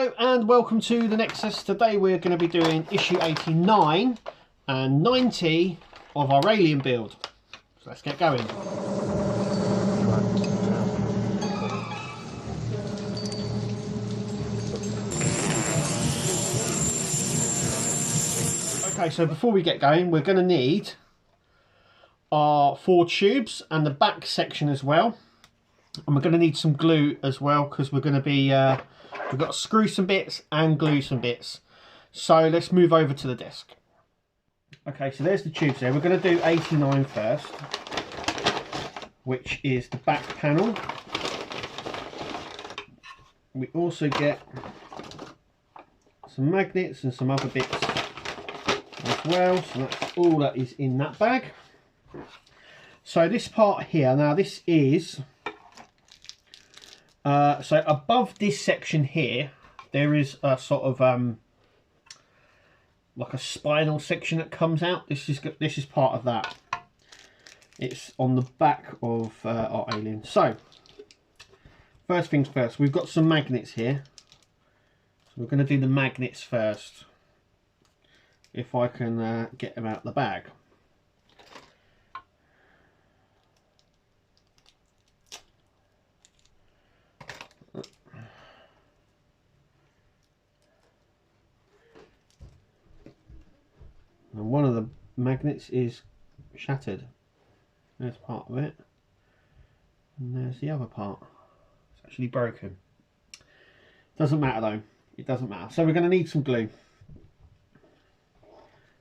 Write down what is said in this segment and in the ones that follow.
Hello and welcome to the Nexus. Today we're going to be doing issue 89 and 90 of our alien build. So let's get going. Okay, so before we get going, we're going to need our 4 tubes and the back section as well. And we're going to need some glue as well because we're going to be we've got to screw some bits and glue some bits. So let's move over to the desk. Okay, so there's the tubes there. We're going to do 89 first, which is the back panel. We also get some magnets and some other bits as well. So that's all that is in that bag. So this part here, now this is so above this section here, there is a sort of like a spinal section that comes out. This is part of that. It's on the back of our alien. So first things first, we've got some magnets here. So we're going to do the magnets first. If I can get them out of the bag. And one of the magnets is shattered. There's part of it. And there's the other part. It's actually broken. Doesn't matter though. It doesn't matter. So we're going to need some glue.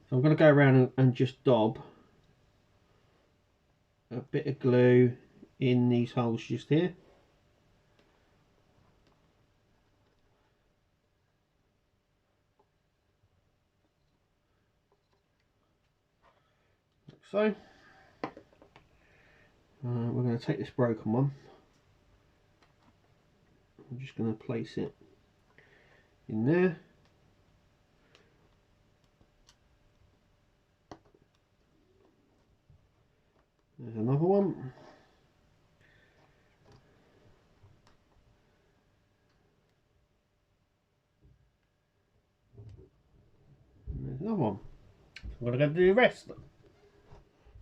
So I'm going to go around and just daub a bit of glue in these holes just here. So we're going to take this broken one. I'm just going to place it in there. There's another one. And there's another one. So we're going to go do the rest.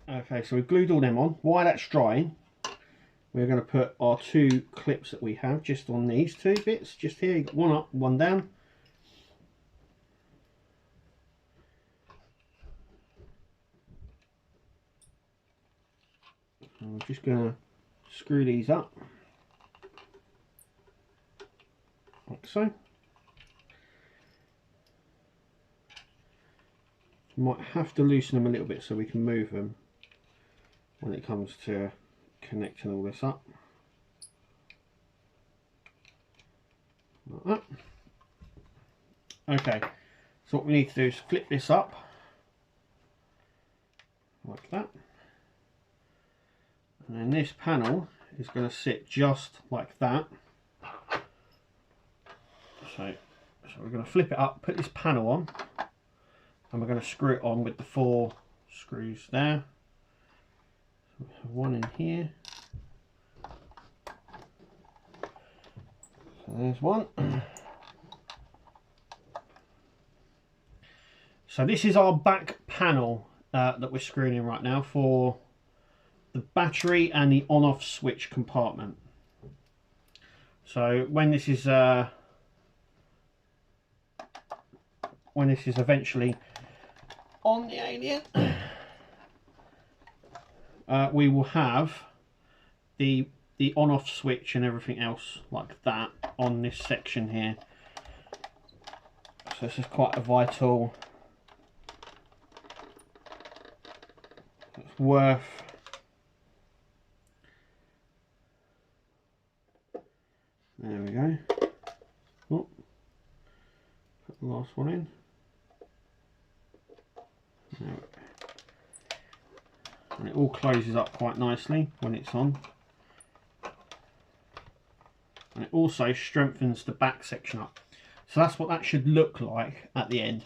Okay, so we've glued all them on. While that's drying, we're going to put our 2 clips that we have just on these 2 bits. Just here, you've got one up, one down. And we're just going to screw these up. Like so. Might have to loosen them a little bit so we can move them when it comes to connecting all this up. Like that. Okay, so what we need to do is flip this up like that, and then this panel is going to sit just like that. So we're going to flip it up, put this panel on, and we're going to screw it on with the 4 screws there. So we have one in here. So there's one. So this is our back panel that we're screwing in right now for the battery and the on-off switch compartment. So when this is eventually on the alien, we will have the on-off switch and everything else like that on this section here. So this is quite a vital. It's worth there we go. Oh, put the last one in. There. And it all closes up quite nicely when it's on. And it also strengthens the back section up. So that's what that should look like at the end.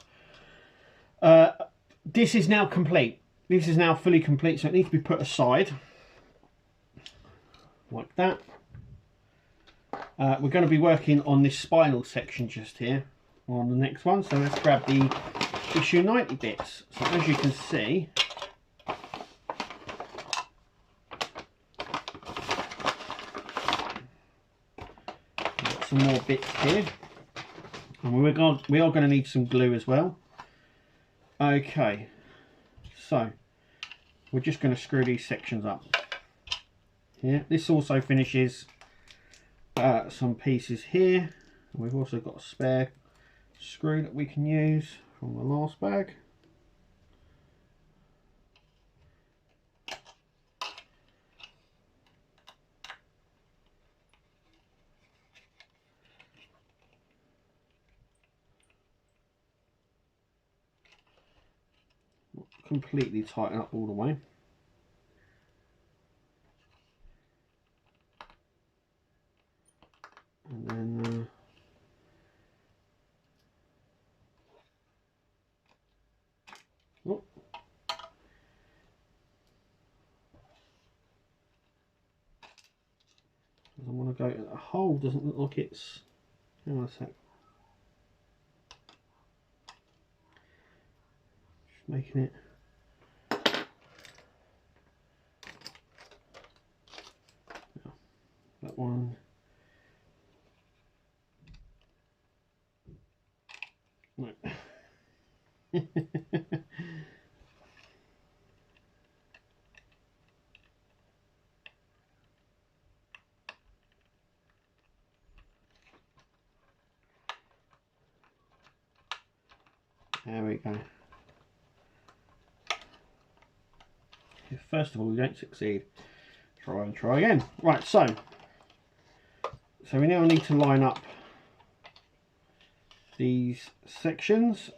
This is now complete. This is now fully complete, so it needs to be put aside like that. We're going to be working on this spinal section just here on the next one. So let's grab the issue 90 bits. So as you can see, got some more bits here, and we are going to need some glue as well. Okay, so we're just going to screw these sections up here. This also finishes some pieces here. We've also got a spare screw that we can use from the last bag. Not completely tighten up all the way. And then oh. I want to go, the hole doesn't look like it's, hang on a sec. Just making it. Yeah, that one. No. There we go. If first of all we don't succeed, try and try again. Right, so we now need to line up these sections.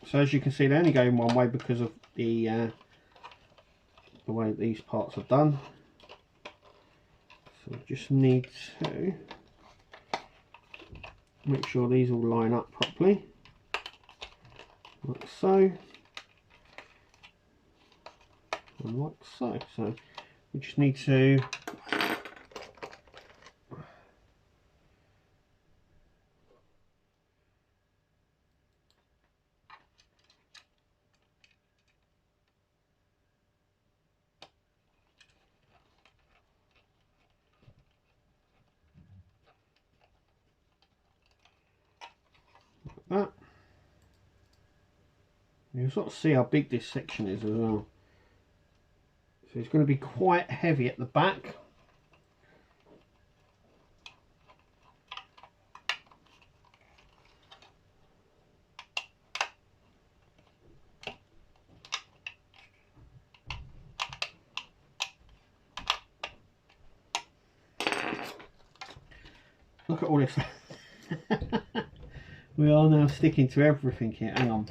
So as you can see, they only go in one way because of the way these parts are done. So we just need to make sure these all line up properly, like so, and like so. So we just need to that. You'll sort of see how big this section is as well. So it's going to be quite heavy at the back. Look at all this. We are now sticking to everything here. Hang on,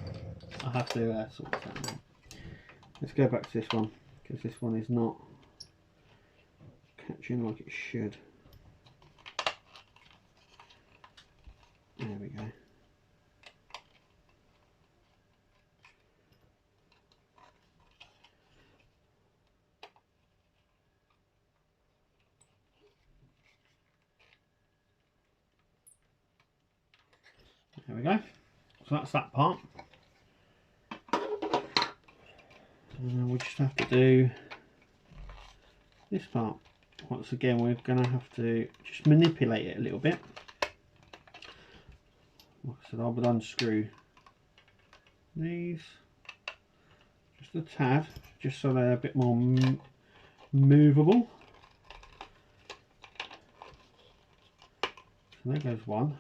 I have to sort this out now. Let's go back to this one, because this one is not catching like it should. There we go. There we go. So that's that part. And then we just have to do this part. Once again, we're going to have to just manipulate it a little bit. Like I said, I would unscrew these just a tad, just so they're a bit more movable. So there goes one.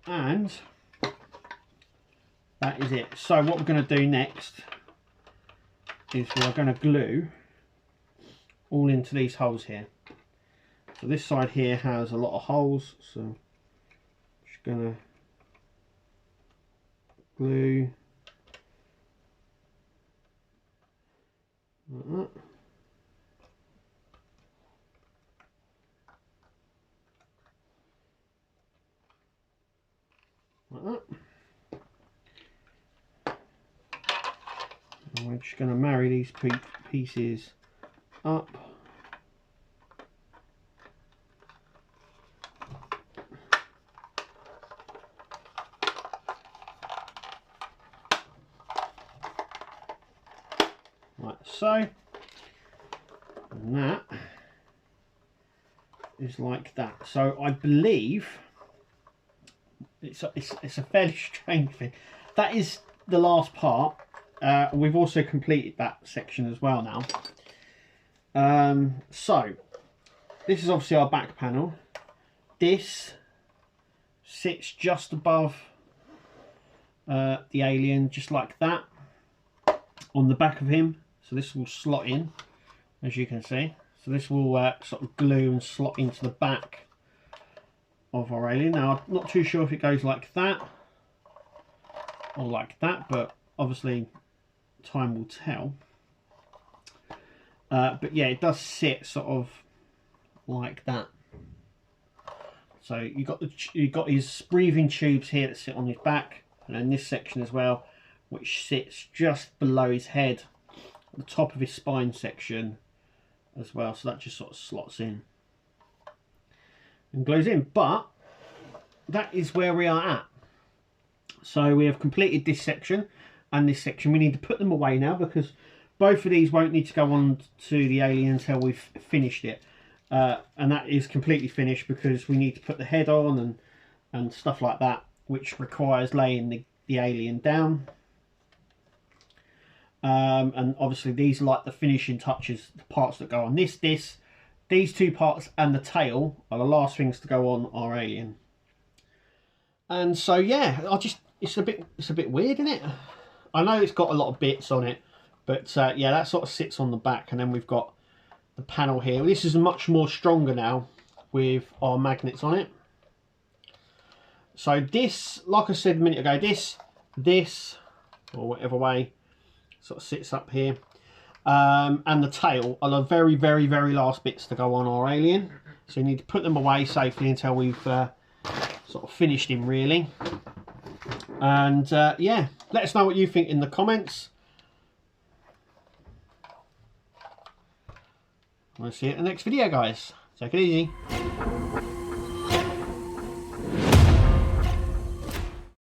And that is it. So what we're going to do next is we're going to glue all into these holes here. So this side here has a lot of holes, so I'm just going to glue like that. Like that. And we're just going to marry these pieces up. Like so. And that is like that. So I believe it's a fairly strange thing. That is the last part. We've also completed that section as well now. So this is obviously our back panel. This sits just above the alien, just like that, on the back of him. So this will slot in, as you can see. So this will sort of glue and slot into the back of our alien. Now I'm not too sure if it goes like that or like that, but obviously time will tell. But yeah, it does sit sort of like that. So you got his breathing tubes here that sit on his back, and then this section as well, which sits just below his head, at the top of his spine section as well. So that just sort of slots in and glues in. But that is where we are at. So we have completed this section and this section. We need to put them away now, because both of these won't need to go on to the alien until we've finished it. And that is completely finished, because we need to put the head on and stuff like that, which requires laying the alien down. And obviously these are like the finishing touches, the parts that go on these two parts, and the tail are the last things to go on our alien. And so yeah, it's a bit weird, isn't it? I know it's got a lot of bits on it, but yeah, that sort of sits on the back, and then we've got the panel here. This is much more stronger now with our magnets on it. So this, like I said a minute ago, this or whatever way sort of sits up here, and the tail are the very last bits to go on our alien. So you need to put them away safely until we've sort of finished him, really. And yeah, let us know what you think in the comments. We'll see you in the next video, guys. Take it easy.